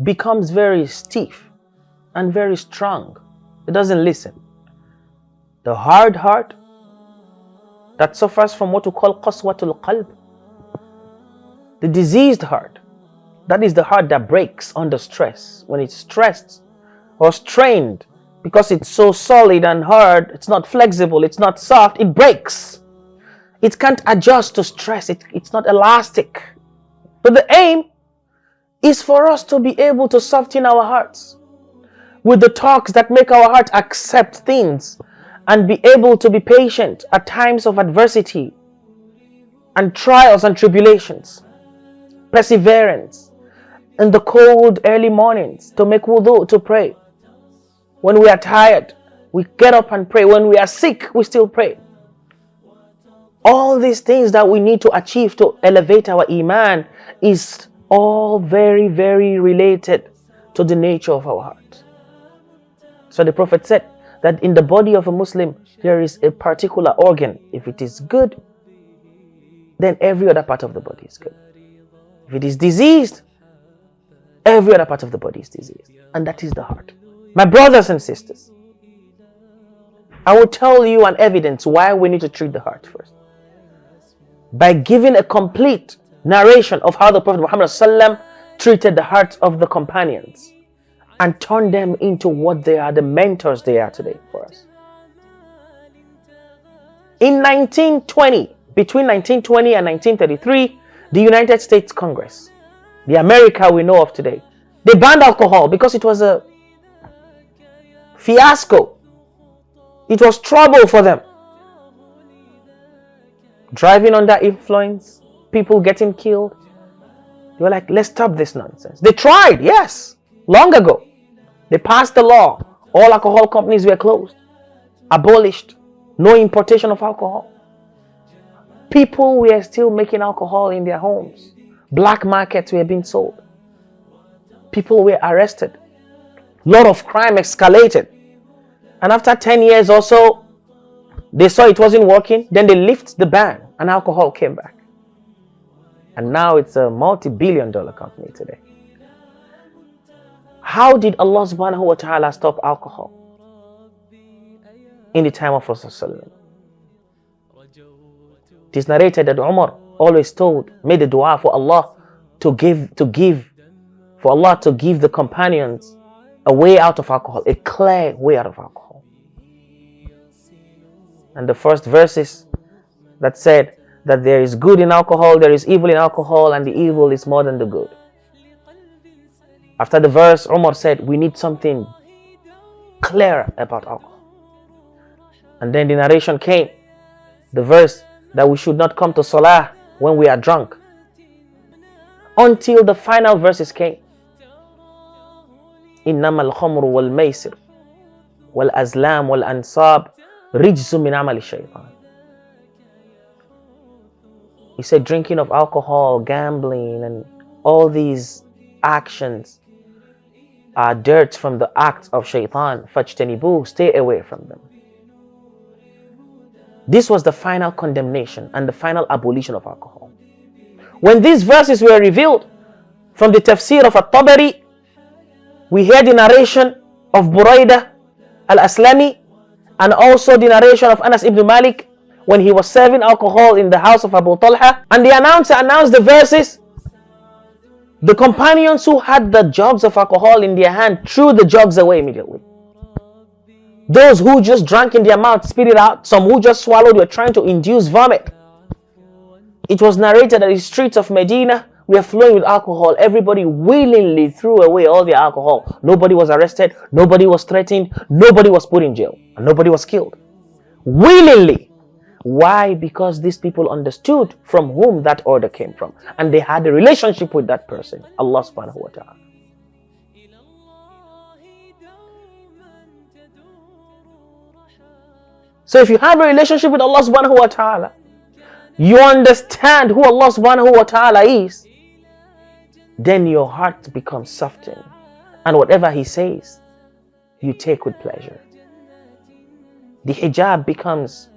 becomes very stiff and very strong. It doesn't listen. The hard heart that suffers from what we call qaswatul qalb, the diseased heart, that is the heart that breaks under stress. When it's stressed or strained, because it's so solid and hard, it's not flexible, it's not soft, it breaks. It can't adjust to stress, it's not elastic. But the aim is for us to be able to soften our hearts with the talks that make our heart accept things and be able to be patient at times of adversity and trials and tribulations. Perseverance in the cold early mornings to make wudu, to pray. When we are tired, we get up and pray. When we are sick, we still pray. All these things that we need to achieve to elevate our Iman is all very, very related to the nature of our heart. So the Prophet said that in the body of a Muslim, there is a particular organ. If it is good, then every other part of the body is good. If it is diseased, every other part of the body is diseased. And that is the heart. My brothers and sisters, I will tell you an evidence why we need to treat the heart first. By giving a complete narration of how the Prophet Muhammad ﷺ treated the hearts of the companions and turned them into what they are, the mentors they are today for us. In 1920, between 1920 and 1933, the United States Congress, the America we know of today, they banned alcohol because it was a fiasco. It was trouble for them. Driving under influence, people getting killed. They were like, let's stop this nonsense. They tried, yes, long ago. They passed the law. All alcohol companies were closed, abolished, no importation of alcohol. People were still making alcohol in their homes. Black markets were being sold. People were arrested. A lot of crime escalated. And after 10 years or so, they saw it wasn't working. Then they lifted the ban and alcohol came back. And now it's a multi-billion-dollar company today. How did Allah subhanahu wa ta'ala stop alcohol in the time of Rasulullah? It is narrated that Umar always made a dua for Allah for Allah to give the companions a way out of alcohol, a clear way out of alcohol. And the first verses that said that there is good in alcohol, there is evil in alcohol, and the evil is more than the good. After the verse, Umar said, we need something clear about alcohol. And then the narration came, the verse that we should not come to Salah when we are drunk. Until the final verses came. إنما الخمر والميسر والأزلام والأنصاب رجس من عمل الشيطان. He said drinking of alcohol, gambling, and all these actions are dirt from the acts of shaitan. فَاجْتَنِبُوهُ, stay away from them. This was the final condemnation and the final abolition of alcohol. When these verses were revealed from the tafsir of At-Tabari, we heard the narration of Buraidah al-Aslami and also the narration of Anas ibn Malik when he was serving alcohol in the house of Abu Talha, and the announcer announced the verses. The companions who had the jugs of alcohol in their hand threw the jugs away immediately. Those who just drank in their mouth spit it out. Some who just swallowed were trying to induce vomit. It was narrated that the streets of Medina were flowing with alcohol. Everybody willingly threw away all their alcohol. Nobody was arrested. Nobody was threatened. Nobody was put in jail. And nobody was killed. Willingly. Why? Because these people understood from whom that order came from. And they had a relationship with that person. Allah subhanahu wa ta'ala. So if you have a relationship with Allah subhanahu wa ta'ala, you understand who Allah subhanahu wa ta'ala is, then your heart becomes softened. And whatever He says, you take with pleasure. The hijab becomes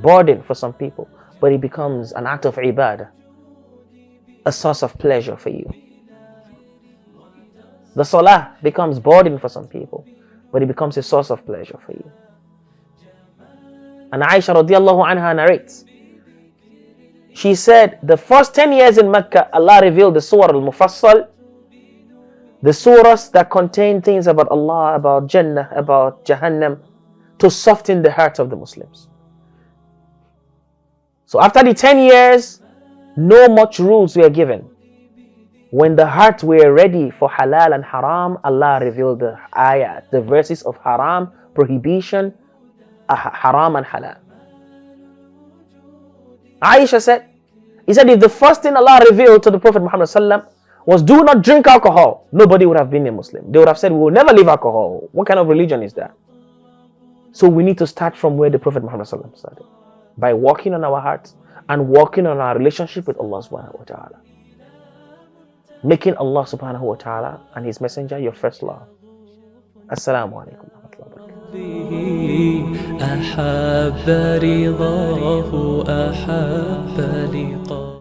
burden for some people, but it becomes an act of ibadah, a source of pleasure for you. The salah becomes burden for some people, but it becomes a source of pleasure for you. And Aisha radiallahu anha narrates, she said, the first 10 years in Mecca, Allah revealed the Surah al-Mufassal, the surahs that contain things about Allah, about Jannah, about Jahannam, to soften the hearts of the Muslims. So after the 10 years, no much rules were given. When the hearts were ready for halal and haram, Allah revealed the ayat, the verses of haram, prohibition, haram and halal. Aisha said, he said, if the first thing Allah revealed to the Prophet Muhammad sallam was do not drink alcohol, nobody would have been a Muslim. They would have said, we will never leave alcohol. What kind of religion is that? So we need to start from where the Prophet Muhammad sallam started, by working on our hearts and working on our relationship with Allah subhanahu wa ta'ala. Making Allah subhanahu wa ta'ala and His Messenger your first love. Assalamu alaikum wa rahmatullahi wa barakatuh.